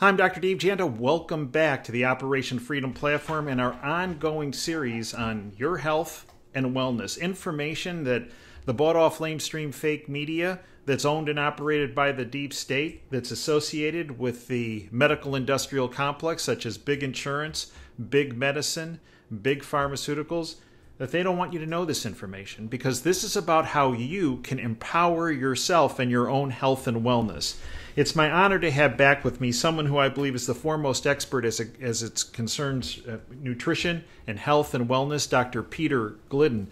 I'm Dr. Dave Janda. Welcome back to the Operation Freedom platform and our ongoing series on your health and wellness. Information that the bought-off lamestream fake media that's owned and operated by the deep state, that's associated with the medical industrial complex, such as big insurance, big medicine, big pharmaceuticals, that they don't want you to know this information, because this is about how you can empower yourself and your own health and wellness. It's my honor to have back with me someone who I believe is the foremost expert as it concerns nutrition and health and wellness, Dr. Peter Glidden.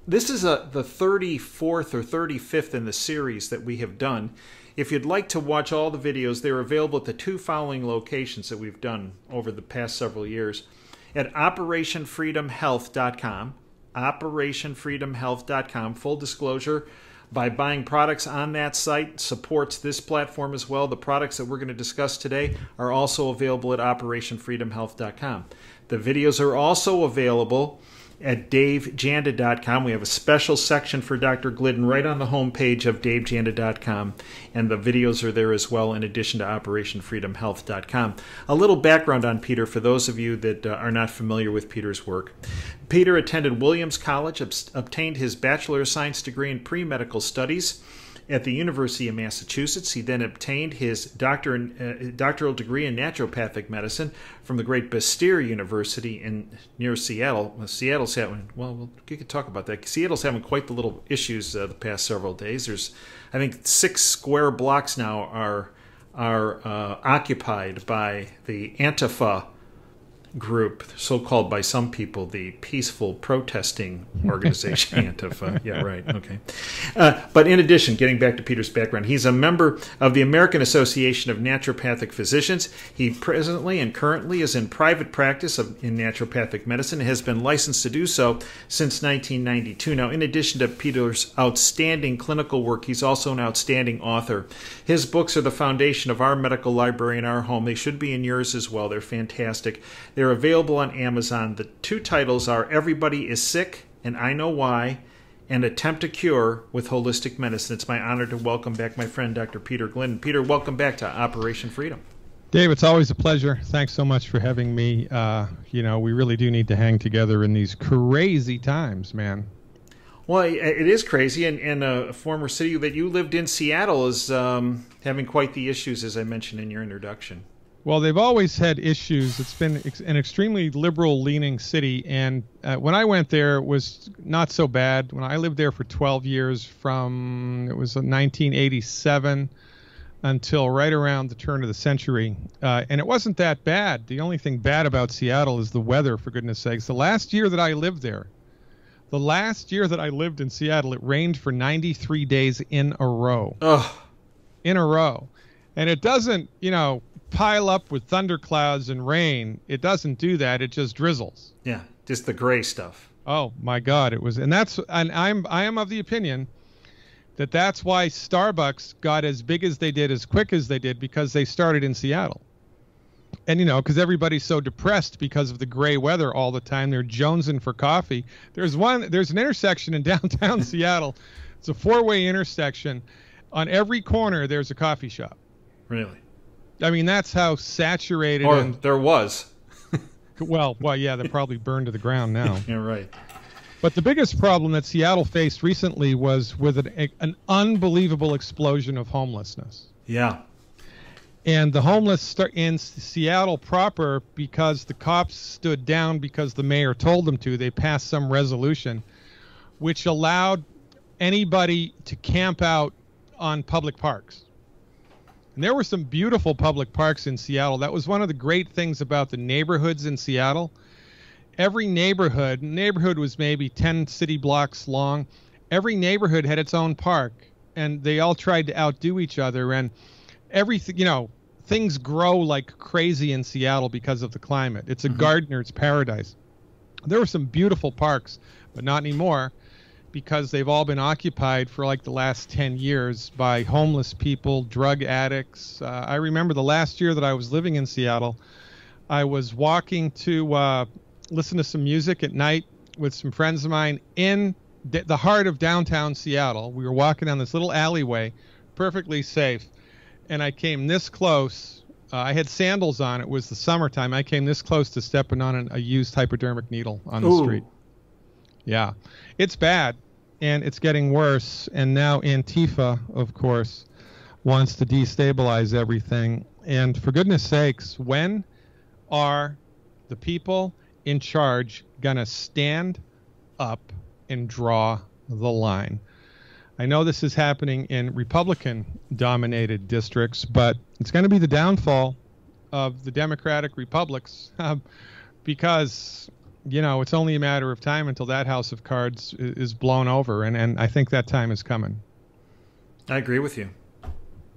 This is the 34th or 35th in the series that we have done. If you'd like to watch all the videos, they're available at the two following locations that we've done over the past several years. At OperationFreedomHealth.com, OperationFreedomHealth.com. Full disclosure, by buying products on that site supports this platform as well. The products that we're going to discuss today are also available at OperationFreedomHealth.com. The videos are also available at DaveJanda.com. We have a special section for Dr. Glidden right on the homepage of DaveJanda.com, and the videos are there as well, in addition to OperationFreedomHealth.com. A little background on Peter for those of you that are not familiar with Peter's work. Peter attended Williams College, obtained his Bachelor of Science degree in pre-medical studies at the University of Massachusetts. He then obtained his doctoral degree in naturopathic medicine from the great Bastyr University near Seattle. Seattle's having, well, we could talk about that. Seattle's having quite the little issues the past several days. There's, I think, 6 square blocks now are occupied by the Antifa group, so-called by some people the peaceful protesting organization. Antifa. Yeah, right. Okay. But in addition, getting back to Peter's background, he's a member of the American Association of Naturopathic Physicians. He presently and currently is in private practice in naturopathic medicine and has been licensed to do so since 1992. Now, in addition to Peter's outstanding clinical work, he's also an outstanding author. His books are the foundation of our medical library in our home. They should be in yours as well. They're fantastic. They're available on Amazon. The 2 titles are Everybody is Sick, and I Know Why, and Attempt a Cure with Holistic Medicine. It's my honor to welcome back my friend, Dr. Peter Glidden. Peter, welcome back to Operation Freedom. Dave, it's always a pleasure. Thanks so much for having me. We really do need to hang together in these crazy times, man. Well, it is crazy, and a former city that you lived in, Seattle, is having quite the issues, as I mentioned in your introduction. Well, they've always had issues. It's been an extremely liberal-leaning city, and when I went there, it was not so bad. When I lived there for 12 years, it was 1987 until right around the turn of the century, and it wasn't that bad. The only thing bad about Seattle is the weather, for goodness sakes. The last year that I lived in Seattle, it rained for 93 days in a row. Ugh. In a row. And it doesn't, pile up with thunderclouds and rain. It doesn't do that. It just drizzles. Yeah, just the gray stuff. Oh my God, it was, and I am of the opinion that that's why Starbucks got as big as they did, as quick as they did, because they started in Seattle. And because everybody's so depressed because of the gray weather all the time, they're jonesing for coffee. There's an intersection in downtown Seattle. It's a 4-way intersection. On every corner, there's a coffee shop. Really? I mean, that's how saturated. Or there was. well, yeah, they're probably burned to the ground now. Yeah, right. But the biggest problem that Seattle faced recently was with an unbelievable explosion of homelessness. Yeah. And the homeless in Seattle proper, because the cops stood down because the mayor told them to, they passed some resolution which allowed anybody to camp out on public parks. And there were some beautiful public parks in Seattle. That was one of the great things about the neighborhoods in Seattle. Every neighborhood was maybe 10 city blocks long. Every neighborhood had its own park, and they all tried to outdo each other. And everything, things grow like crazy in Seattle because of the climate. It's a gardener's paradise. There were some beautiful parks, but not anymore, because they've all been occupied for like the last 10 years by homeless people, drug addicts. I remember the last year that I was living in Seattle, I was walking to listen to some music at night with some friends of mine in the heart of downtown Seattle. We were walking down this little alleyway, perfectly safe, and I came this close I had sandals on. It was the summertime. I came this close to stepping on a used hypodermic needle on the street. Yeah, it's bad, and it's getting worse. And now Antifa, of course, wants to destabilize everything. And for goodness sakes, when are the people in charge going to stand up and draw the line? I know this is happening in Republican-dominated districts, but it's going to be the downfall of the Democratic republics because, you know, it's only a matter of time until that house of cards is blown over, and I think that time is coming. I agree with you.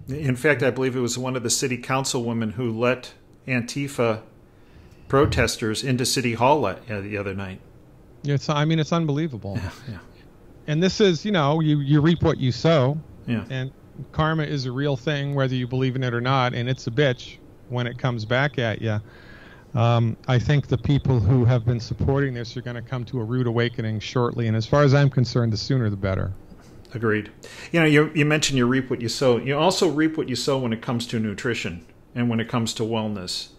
In fact, I believe it was one of the city councilwomen who let Antifa protesters into City Hall the other night. It's unbelievable. Yeah. And this is, you know, you reap what you sow. Yeah. And karma is a real thing, whether you believe in it or not, and it's a bitch when it comes back at you. I think the people who have been supporting this are going to come to a rude awakening shortly, and as far as I'm concerned, the sooner the better. Agreed. You know, you mentioned you reap what you sow. You also reap what you sow when it comes to nutrition and when it comes to wellness.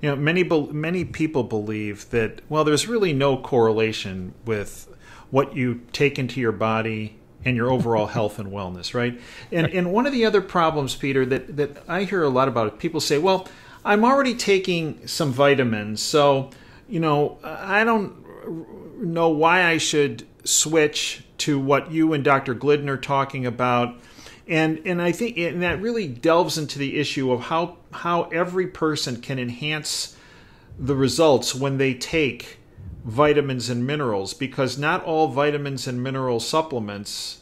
You know, many people believe that, well, there's really no correlation with what you take into your body and your overall health and wellness, right? And one of the other problems, Peter, that I hear a lot about, people say, well, I'm already taking some vitamins, so, you know, I don't know why I should switch to what you and Dr. Glidden are talking about. And I think that really delves into the issue of how every person can enhance the results when they take vitamins and minerals, because not all vitamins and mineral supplements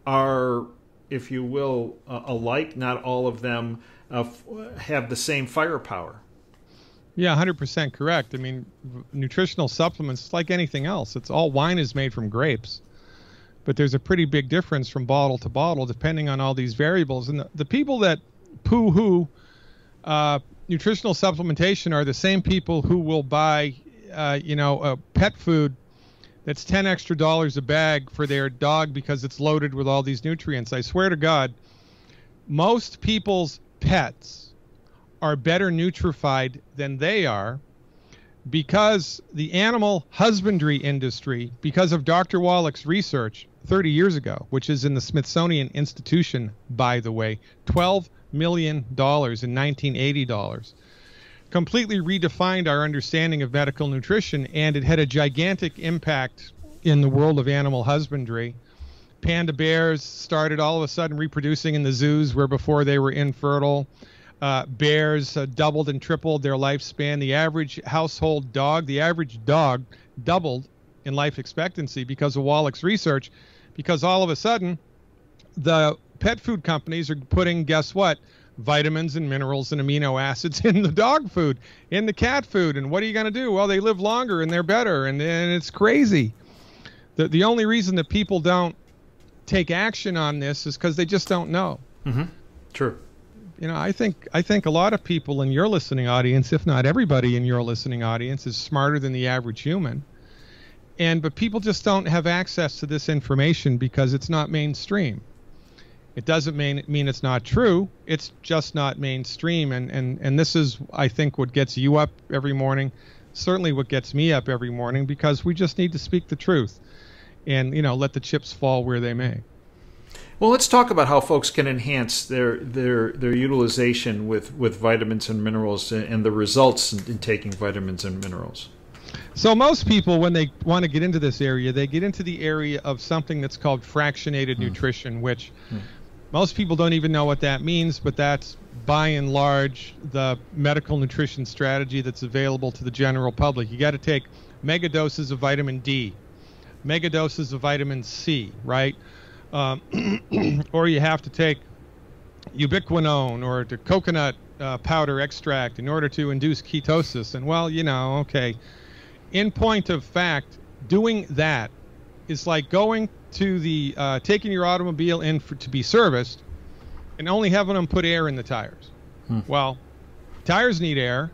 are, if you will, alike. Not all of them have the same firepower. Yeah, 100% correct. I mean, nutritional supplements, like anything else, it's all wine is made from grapes. But there's a pretty big difference from bottle to bottle depending on all these variables. And the people that poo-hoo nutritional supplementation are the same people who will buy, pet food that's $10 extra a bag for their dog because it's loaded with all these nutrients. I swear to God, most people's pets are better nutrified than they are because the animal husbandry industry, because of Dr. Wallach's research 30 years ago, which is in the Smithsonian Institution, by the way, $12 million in 1980 dollars, completely redefined our understanding of medical nutrition, and it had a gigantic impact in the world of animal husbandry. Panda bears started all of a sudden reproducing in the zoos where before they were infertile. Bears doubled and tripled their lifespan. The average household dog, the average dog doubled in life expectancy because of Wallach's research, because all of a sudden the pet food companies are putting, guess what, vitamins and minerals and amino acids in the dog food, in the cat food. And what are you going to do? Well, they live longer and they're better, and it's crazy. The only reason that people don't take action on this is because they just don't know. Mm-hmm. True. You know, I think a lot of people in your listening audience, if not everybody in your listening audience, is smarter than the average human. But people just don't have access to this information because it's not mainstream. It doesn't mean it's not true. It's just not mainstream. And this is, I think, what gets you up every morning, certainly what gets me up every morning, because we just need to speak the truth and, let the chips fall where they may. Well, let's talk about how folks can enhance their utilization with vitamins and minerals and the results in taking vitamins and minerals. So most people, when they want to get into this area, they get into the area of something that's called fractionated nutrition, which most people don't even know what that means, but that's by and large the medical nutrition strategy that's available to the general public. You got to take mega doses of vitamin D, mega doses of vitamin C, right? Or you have to take ubiquinone or the coconut powder extract in order to induce ketosis. And well, okay. In point of fact, doing that is like going to the taking your automobile in to be serviced and only having them put air in the tires. Well, tires need air,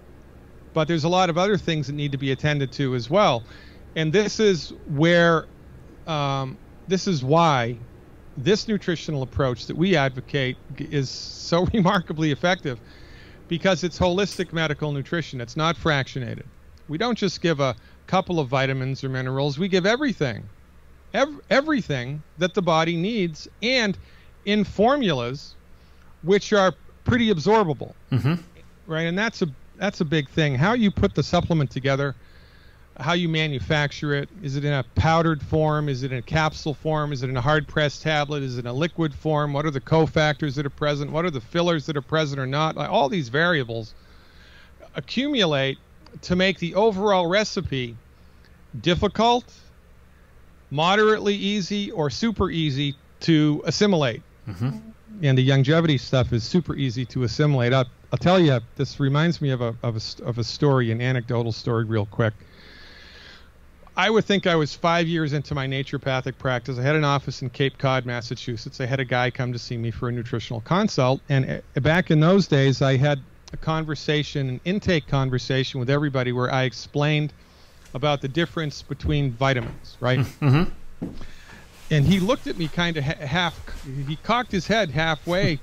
but there's a lot of other things that need to be attended to as well. And this is where this is why this nutritional approach that we advocate is so remarkably effective, because it's holistic medical nutrition. It's not fractionated. We don't just give a couple of vitamins or minerals. We give everything. Everything that the body needs, and in formulas which are pretty absorbable. Right? And that's a big thing. How you put the supplement together, how you manufacture it. Is it in a powdered form? Is it in a capsule form? Is it in a hard pressed tablet? Is it in a liquid form? What are the cofactors that are present? What are the fillers that are present or not? Like, all these variables accumulate to make the overall recipe difficult, moderately easy, or super easy to assimilate. And the longevity stuff is super easy to assimilate. I'll tell you, this reminds me of a story, an anecdotal story real quick. I would think I was 5 years into my naturopathic practice. I had an office in Cape Cod, Massachusetts. I had a guy come to see me for a nutritional consult. And back in those days, I had a conversation, an intake conversation with everybody where I explained about the difference between vitamins, right? And he looked at me kind of he cocked his head halfway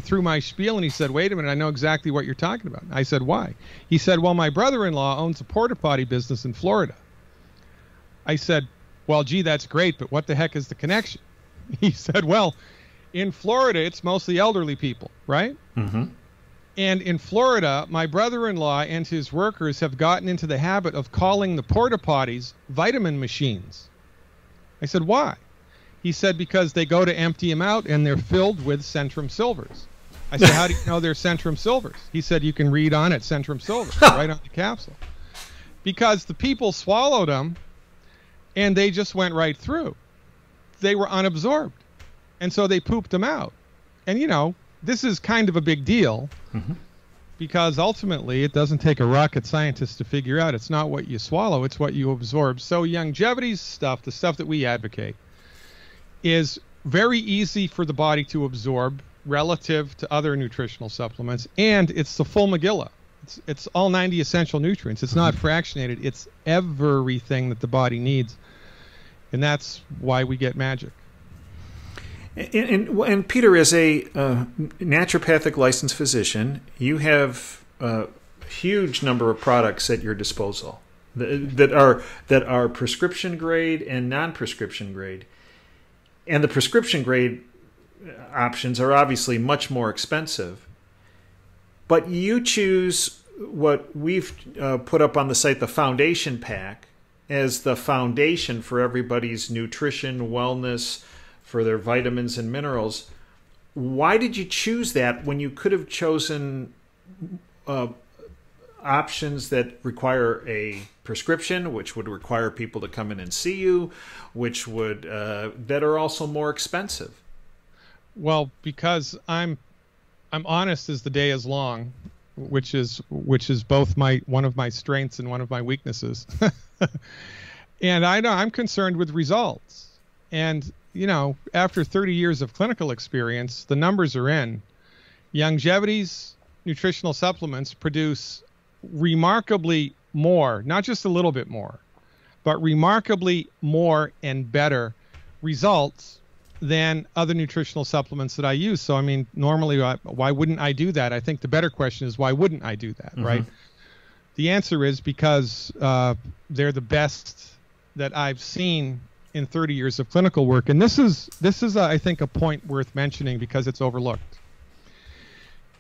through my spiel, and he said, wait a minute, I know exactly what you're talking about. I said, why? He said, well, my brother-in-law owns a porta potty business in Florida. I said, well, gee, that's great, but what the heck is the connection? He said, well, in Florida, it's mostly elderly people, right? And in Florida, my brother-in-law and his workers have gotten into the habit of calling the porta potties vitamin machines. I said, why? He said, because they go to empty them out and they're filled with Centrum Silvers. I said, how do you know they're Centrum Silvers? He said, you can read on it, Centrum Silvers, right on the capsule. Because the people swallowed them and they just went right through. They were unabsorbed. And so they pooped them out. And, you know, this is kind of a big deal because ultimately it doesn't take a rocket scientist to figure out. It's not what you swallow, it's what you absorb. So longevity stuff, the stuff that we advocate, is very easy for the body to absorb relative to other nutritional supplements, and it's the full Megillah. It's all 90 essential nutrients. It's not fractionated. It's everything that the body needs, and that's why we get magic. And Peter, as a naturopathic licensed physician, you have a huge number of products at your disposal that are prescription grade and non-prescription grade. And the prescription grade options are obviously much more expensive. But you choose what we've put up on the site, the Foundation Pack, as the foundation for everybody's nutrition, wellness, for their vitamins and minerals. Why did you choose that when you could have chosen options that require a prescription, which would require people to come in and see you, which would that are also more expensive? Well, because I'm honest as the day is long, which is both one of my strengths and one of my weaknesses. And I know I'm concerned with results. And you know, after 30 years of clinical experience, the numbers are in. Longevity's nutritional supplements produce remarkably more, not just a little bit more, but remarkably more and better results than other nutritional supplements that I use. So, I mean, normally, why wouldn't I do that? I think the better question is, why wouldn't I do that, right? The answer is because they're the best that I've seen in 30 years of clinical work. And this is I think, a point worth mentioning because it's overlooked.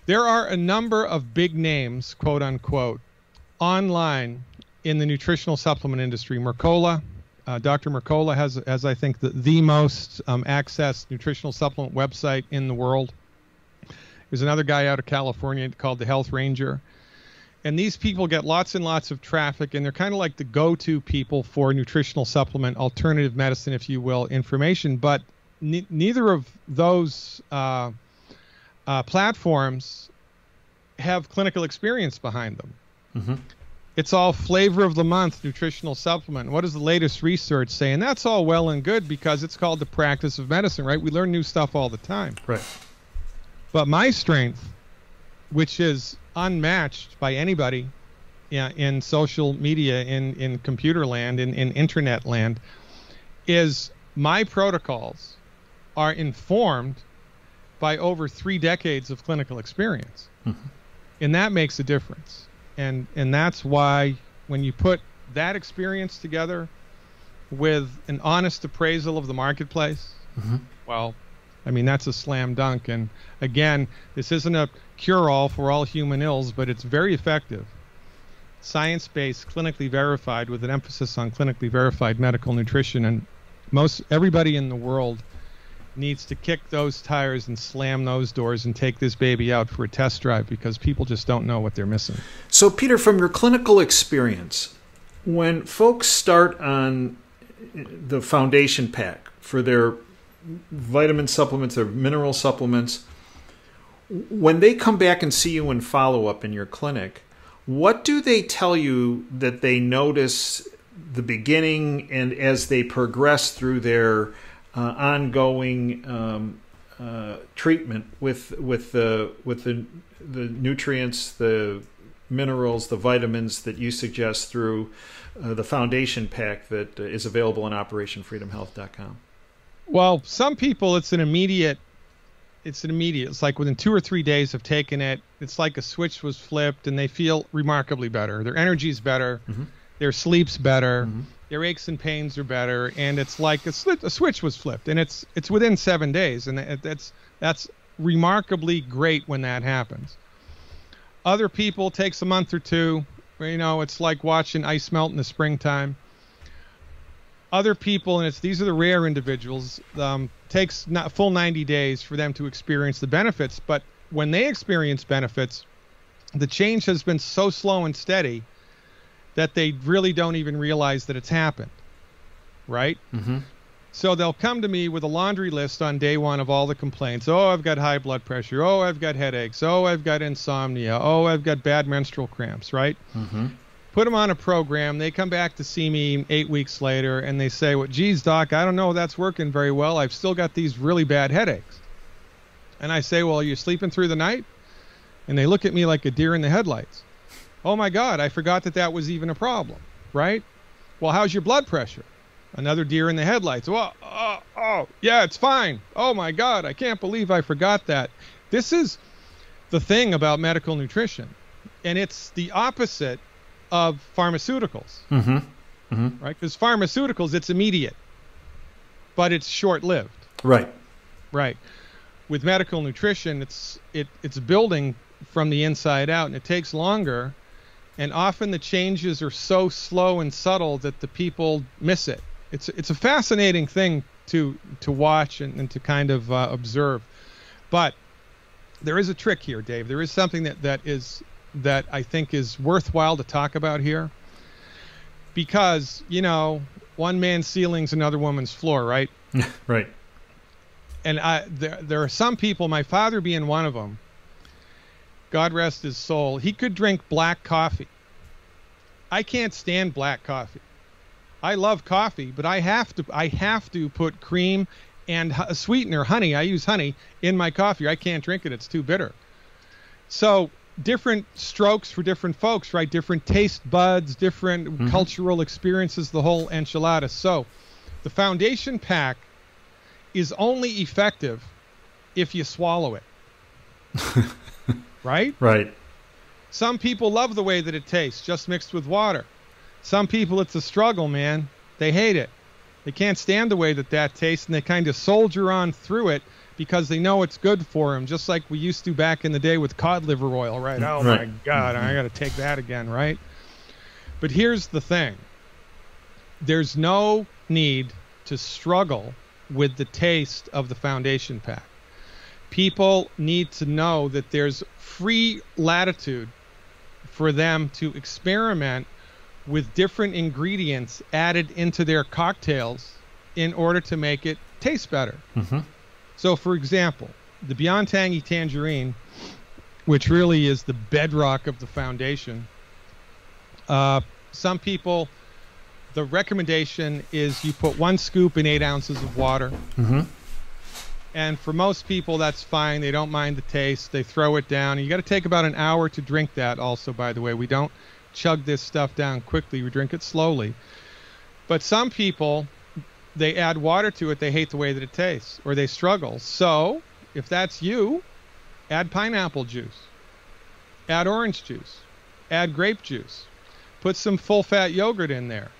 There are a number of big names, quote unquote, online in the nutritional supplement industry. Mercola, Dr. Mercola has I think, the most accessed nutritional supplement website in the world. There's another guy out of California called the Health Ranger. And these people get lots and lots of traffic, and they're kind of like the go-to people for nutritional supplement, alternative medicine, if you will, information. But neither of those platforms have clinical experience behind them. It's all flavor of the month nutritional supplement. What does the latest research say? And that's all well and good because it's called the practice of medicine, right? We learn new stuff all the time. Right. But my strength, which is unmatched by anybody in social media, in computer land, in internet land, is my protocols are informed by over 3 decades of clinical experience. And that makes a difference. And that's why when you put that experience together with an honest appraisal of the marketplace, well, I mean, that's a slam dunk. And again, this isn't a cure-all for all human ills, but it's very effective. Science-based, clinically verified, with an emphasis on clinically verified medical nutrition. And everybody in the world needs to kick those tires and slam those doors and take this baby out for a test drive, because people just don't know what they're missing. So, Peter, from your clinical experience, when folks start on the foundation pack for their vitamin supplements, their mineral supplements, when they come back and see you in follow-up in your clinic, what do they tell you that they notice the beginning and as they progress through their ongoing treatment with the nutrients, the minerals, the vitamins that you suggest through the foundation pack that is available on OperationFreedomHealth.com? Well, some people it's immediate. It's like within 2 or 3 days of taking it, it's like a switch was flipped and they feel remarkably better. Their energy's better, their sleep's better, their aches and pains are better, and it's like a switch was flipped, and it's within 7 days, and that's remarkably great when that happens. Other people takes a month or two. It's like watching ice melt in the springtime. Other people, and these are the rare individuals, takes not full 90 days for them to experience the benefits. But when they experience benefits, the change has been so slow and steady that they really don't even realize that it's happened, right? So they'll come to me with a laundry list on day one of all the complaints. Oh, I've got high blood pressure. Oh, I've got headaches. Oh, I've got insomnia. Oh, I've got bad menstrual cramps, right? Put them on a program. They come back to see me 8 weeks later, and they say, well, geez, doc, I don't know if that's working very well. I've still got these really bad headaches. And I say, well, are you sleeping through the night? And they look at me like a deer in the headlights. Oh, my God, I forgot that was even a problem, right? Well, how's your blood pressure? Another deer in the headlights. Well, yeah, it's fine. Oh, my God, I can't believe I forgot that. This is the thing about medical nutrition, and it's the opposite of pharmaceuticals, right? Because pharmaceuticals, it's immediate, but it's short-lived. Right. With medical nutrition, it's building from the inside out, and it takes longer, and often the changes are so slow and subtle that the people miss it. It's a fascinating thing to watch and to kind of observe. But there is a trick here, Dave. There is something that I think is worthwhile to talk about here, because one man's ceiling's another woman's floor, right? Right. And there are some people, my father being one of them, God rest his soul, he could drink black coffee. I can't stand black coffee. I love coffee, but I have to put cream and a sweetener, honey. I use honey in my coffee. I can't drink it. It's too bitter. So different strokes for different folks, right? Different taste buds, different cultural experiences, the whole enchilada. So the foundation pack is only effective if you swallow it. Right? Right. Some people love the way that it tastes, just mixed with water. Some people, it's a struggle, man. They hate it. They can't stand the way that tastes, and they kind of soldier on through it because they know it's good for them, just like we used to back in the day with cod liver oil, right? Oh, my God, I got to take that again, right? But here's the thing. There's no need to struggle with the taste of the foundation pack. People need to know that there's free latitude for them to experiment with different ingredients added into their cocktails in order to make it taste better. So, for example, the Beyond Tangy Tangerine, which really is the bedrock of the foundation, some people, the recommendation is you put 1 scoop in 8 ounces of water. And for most people, that's fine. They don't mind the taste. They throw it down. And you got to take about an hour to drink that also, by the way. We don't chug this stuff down quickly. We drink it slowly. But some people, they add water to it. They hate the way that it tastes, or they struggle. So if that's you, add pineapple juice. Add orange juice. Add grape juice. Put some full-fat yogurt in there.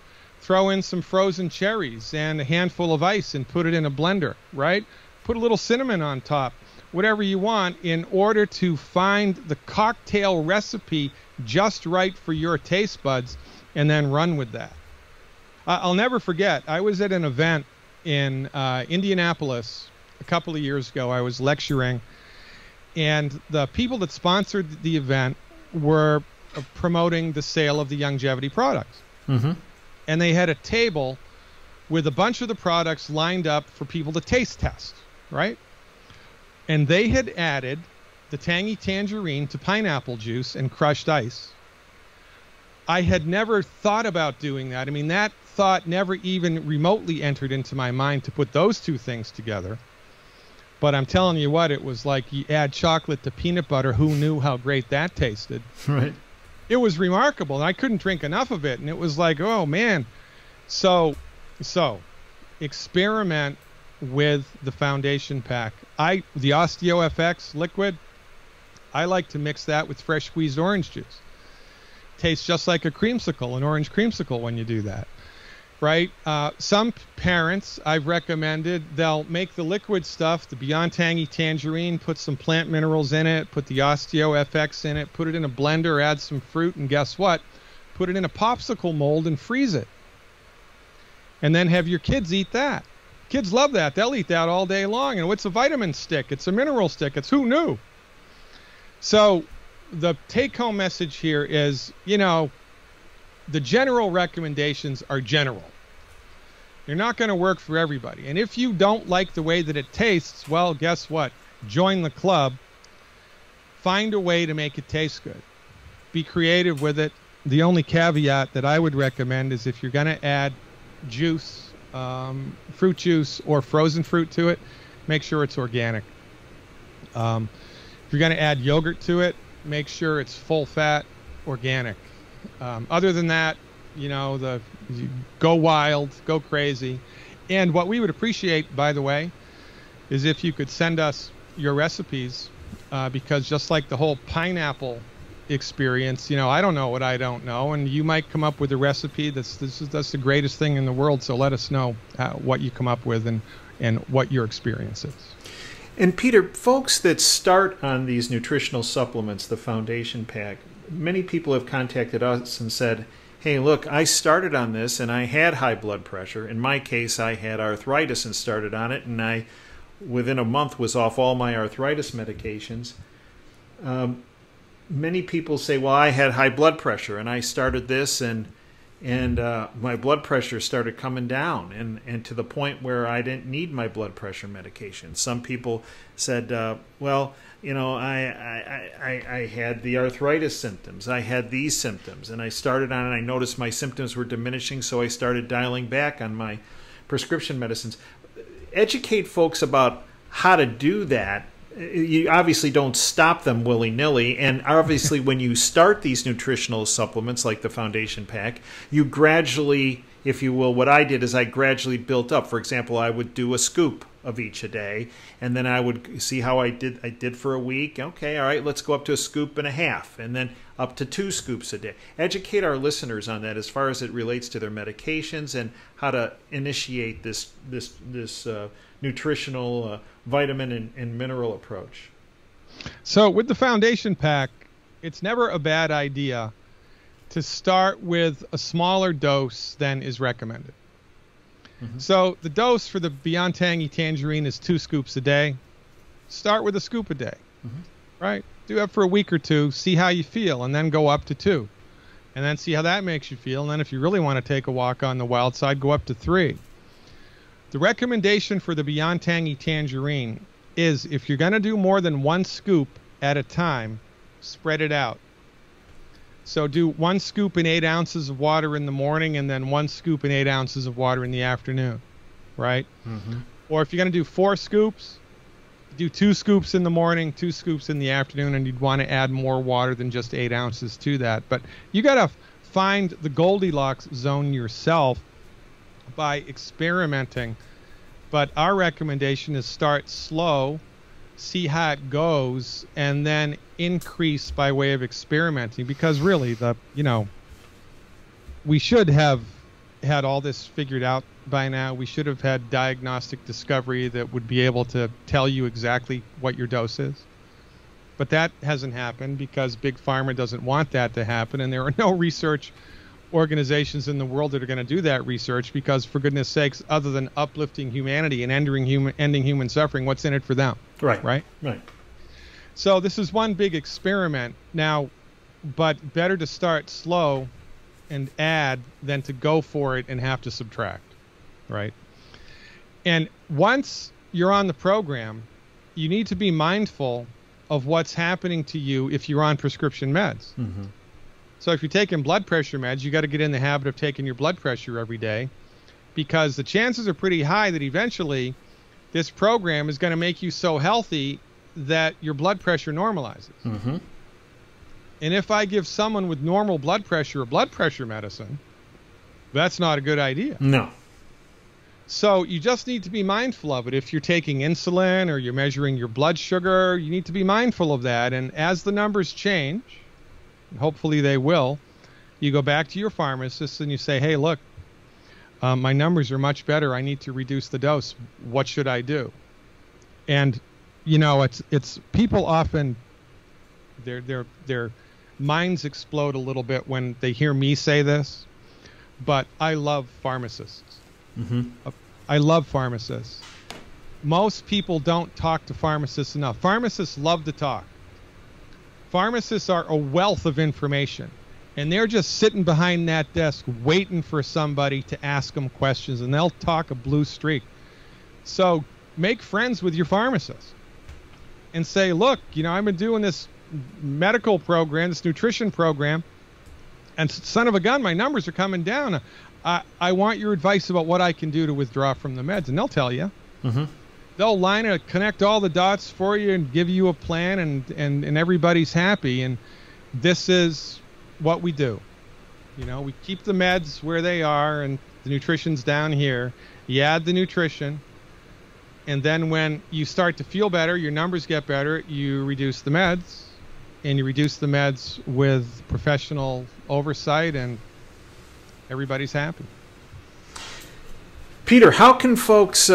Throw in some frozen cherries and a handful of ice and put it in a blender, right? Put a little cinnamon on top, whatever you want, in order to find the cocktail recipe just right for your taste buds, and then run with that. I'll never forget, I was at an event in Indianapolis a couple of years ago. I was lecturing, and the people that sponsored the event were promoting the sale of the longevity products. Mm-hmm. And they had a table with a bunch of the products lined up for people to taste test, right? And they had added the tangy tangerine to pineapple juice and crushed ice. I had never thought about doing that. I mean, that thought never even remotely entered into my mind to put those two things together. But I'm telling you what, it was like you add chocolate to peanut butter. Who knew how great that tasted? Right. It was remarkable, and I couldn't drink enough of it, and it was like, oh man. So experiment with the foundation pack. The Osteo FX liquid, I like to mix that with fresh squeezed orange juice. Tastes just like a creamsicle, an orange creamsicle, when you do that, right? Some parents I've recommended, they'll make the liquid stuff, the Beyond Tangy Tangerine, put some plant minerals in it, put the Osteo FX in it, put it in a blender, add some fruit, and guess what? Put it in a popsicle mold and freeze it. And then have your kids eat that. Kids love that. They'll eat that all day long. And what's a vitamin stick? It's a mineral stick. It's who knew? So the take-home message here is, the general recommendations are general. They're not going to work for everybody. And if you don't like the way that it tastes, well, guess what? Join the club. Find a way to make it taste good. Be creative with it. The only caveat that I would recommend is if you're going to add juice, fruit juice or frozen fruit to it, make sure it's organic. If you're going to add yogurt to it, make sure it's full fat, organic. Other than that, go wild, go crazy. And what we would appreciate, by the way, is if you could send us your recipes, because just like the whole pineapple experience, I don't know what I don't know, and you might come up with a recipe that's the greatest thing in the world. So let us know what you come up with and what your experience is. And Peter, folks that start on these nutritional supplements, the foundation pack, many people have contacted us and said, hey, look, I started on this and I had high blood pressure. In my case, I had arthritis and started on it, and I, within a month, was off all my arthritis medications. Many people say, well, I had high blood pressure and I started this and my blood pressure started coming down and to the point where I didn't need my blood pressure medication. Some people said, well, I had the arthritis symptoms. I had these symptoms, and I started on it. I noticed my symptoms were diminishing, so I started dialing back on my prescription medicines. Educate folks about how to do that. You obviously don't stop them willy-nilly, and obviously when you start these nutritional supplements like the foundation pack, you gradually, if you will, what I did is I gradually built up. For example, I would do a scoop of each a day, and then I would see how I did for a week. Okay, all right, let's go up to a scoop and a half, and then up to 2 scoops a day. Educate our listeners on that as far as it relates to their medications and how to initiate this nutritional vitamin and mineral approach. So with the foundation pack, it's never a bad idea to start with a smaller dose than is recommended. Mm-hmm. So the dose for the Beyond Tangy Tangerine is 2 scoops a day. Start with a scoop a day, right? Do that for a week or 2, see how you feel, and then go up to 2. And then see how that makes you feel. And then if you really want to take a walk on the wild side, go up to 3. The recommendation for the Beyond Tangy Tangerine is if you're going to do more than 1 scoop at a time, spread it out. So do 1 scoop in 8 ounces of water in the morning and then 1 scoop in 8 ounces of water in the afternoon, right? Mm-hmm. Or if you're going to do 4 scoops, do 2 scoops in the morning, 2 scoops in the afternoon, and you'd want to add more water than just 8 ounces to that. But you got to find the Goldilocks zone yourself by experimenting. But our recommendation is start slow, see how it goes, and then increase by way of experimenting. Because really, we should have had all this figured out by now. We should have had diagnostic discovery that would be able to tell you exactly what your dose is. But that hasn't happened because Big Pharma doesn't want that to happen, and there are no research organizations in the world that are going to do that research because, for goodness sakes, other than uplifting humanity and ending human suffering, what's in it for them? Right. So this is one big experiment now, but better to start slow and add than to go for it and have to subtract, right? And once you're on the program, you need to be mindful of what's happening to you if you're on prescription meds. Mm-hmm. So if you're taking blood pressure meds, you got to get in the habit of taking your blood pressure every day, because the chances are pretty high that eventually this program is going to make you so healthy that your blood pressure normalizes. Mm-hmm. And if I give someone with normal blood pressure a blood pressure medicine, that's not a good idea. No. So you just need to be mindful of it. If you're taking insulin or you're measuring your blood sugar, you need to be mindful of that. And as the numbers change, and hopefully they will, you go back to your pharmacist and you say, hey, look, my numbers are much better. I need to reduce the dose. What should I do? And, it's people often, their minds explode a little bit when they hear me say this, but I love pharmacists. Mm-hmm. I love pharmacists. Most people don't talk to pharmacists enough. Pharmacists love to talk. Pharmacists are a wealth of information, and they're just sitting behind that desk waiting for somebody to ask them questions, and they'll talk a blue streak. So make friends with your pharmacist and say, look, I've been doing this medical program, this nutrition program, and son of a gun, my numbers are coming down. I want your advice about what I can do to withdraw from the meds. And they'll tell you. Mm-hmm. They'll connect all the dots for you and give you a plan, and everybody's happy. And this is what we do. We keep the meds where they are, and the nutrition's down here. You add the nutrition, and then when you start to feel better, your numbers get better, you reduce the meds, and you reduce the meds with professional oversight, and everybody's happy. Peter, how can folks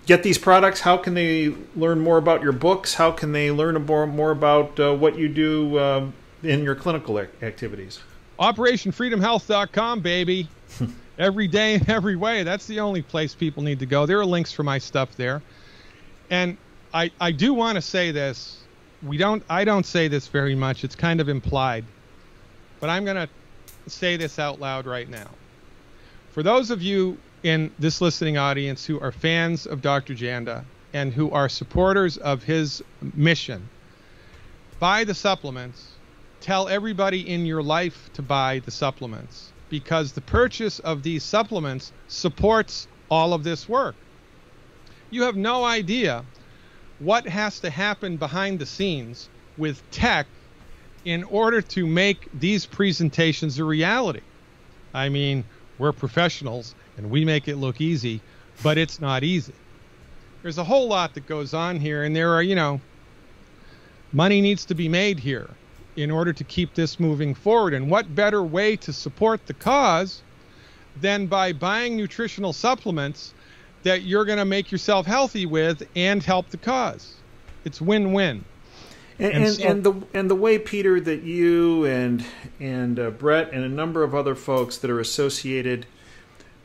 get these products? How can they learn more about your books? How can they learn more about what you do in your clinical activities? OperationFreedomHealth.com, baby. Every day in every way. That's the only place people need to go. There are links for my stuff there. And I do want to say this. I don't say this very much. It's kind of implied. But I'm going to say this out loud right now. For those of you in this listening audience who are fans of Dr. Janda and who are supporters of his mission, buy the supplements. Tell everybody in your life to buy the supplements, because the purchase of these supplements supports all of this work. You have no idea what has to happen behind the scenes with tech in order to make these presentations a reality. I mean, we're professionals and we make it look easy, but it's not easy. There's a whole lot that goes on here, and there are, money needs to be made here in order to keep this moving forward. And what better way to support the cause than by buying nutritional supplements that you're going to make yourself healthy with and help the cause? It's win-win. And the way, Peter, that you and Brett and a number of other folks that are associated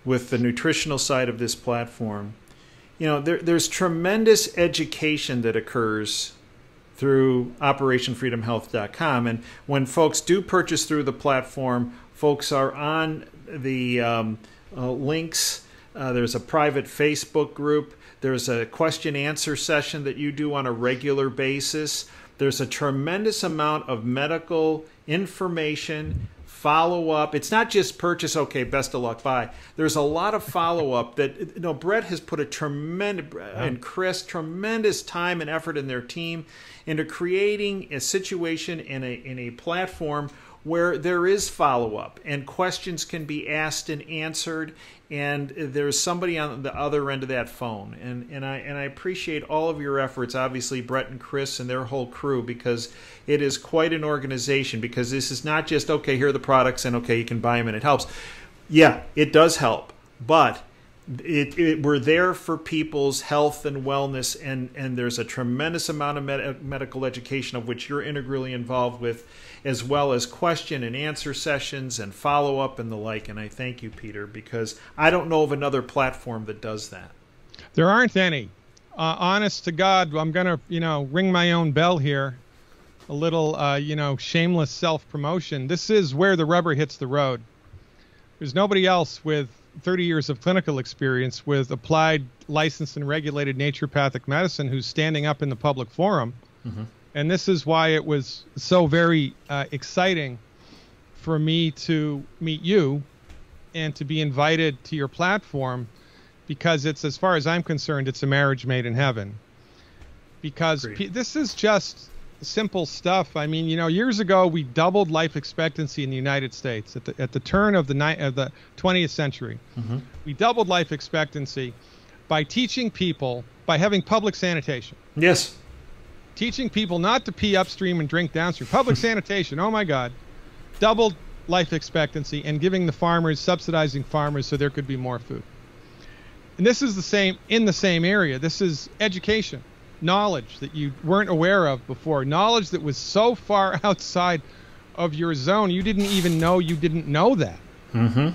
with the nutritional side of this platform, there's tremendous education that occurs through OperationFreedomHealth.com. And when folks do purchase through the platform, folks are on the links. There's a private Facebook group. There's a question-answer session that you do on a regular basis. There's a tremendous amount of medical information, follow-up. It's not just purchase, okay, best of luck, bye. There's a lot of follow-up that, Brett has put a tremendous, and Chris, tremendous time and effort in their team into creating a situation in a platform where there is follow-up and questions can be asked and answered, and there's somebody on the other end of that phone. And I appreciate all of your efforts, obviously Brett and Chris and their whole crew, because it is quite an organization, because this is not just, okay, here are the products and okay, you can buy them and it helps. Yeah, it does help, but we're there for people's health and wellness, and there's a tremendous amount of medical education of which you're integrally involved with, as well as question and answer sessions and follow-up and the like. And I thank you, Peter, because I don't know of another platform that does that. There aren't any. Honest to God, I'm going to, ring my own bell here. A little, shameless self-promotion. This is where the rubber hits the road. There's nobody else with 30 years of clinical experience with applied, licensed, and regulated naturopathic medicine who's standing up in the public forum. Mm-hmm. And this is why it was so very exciting for me to meet you and to be invited to your platform, because it's, as far as I'm concerned, it's a marriage made in heaven. Because this is just simple stuff. I mean, years ago we doubled life expectancy in the United States at the turn of the 20th century. Mm-hmm. We doubled life expectancy by teaching people, by having public sanitation. Yes. Teaching people not to pee upstream and drink downstream. Public sanitation, oh my God. Doubled life expectancy, and giving the farmers, subsidizing farmers so there could be more food. And this is the same in the same area. This is education. Knowledge that you weren't aware of before, knowledge that was so far outside of your zone you didn't even know you didn't know that. Mm-hmm. And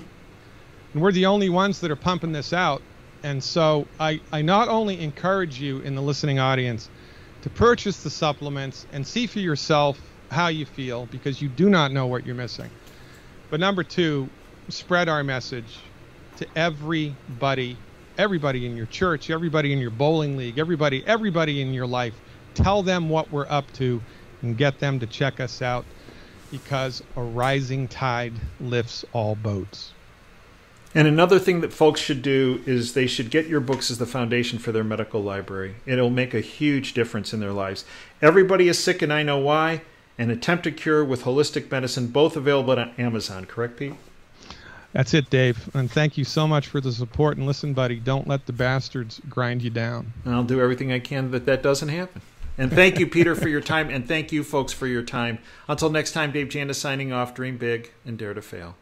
we're the only ones that are pumping this out. And so I not only encourage you in the listening audience to purchase the supplements and see for yourself how you feel, because you do not know what you're missing. But number two, spread our message to everybody in your church, everybody in your bowling league, everybody in your life. Tell them what we're up to and get them to check us out, because a rising tide lifts all boats. And another thing that folks should do is they should get your books as the foundation for their medical library. It'll make a huge difference in their lives. Everybody is Sick and I Know Why, and Attempt a Cure with Holistic Medicine, both available on Amazon. Correct, Pete? That's it, Dave. And thank you so much for the support. And listen, buddy, don't let the bastards grind you down. And I'll do everything I can that doesn't happen. And thank you, Peter, for your time. And thank you, folks, for your time. Until next time, Dave Janda signing off. Dream big and dare to fail.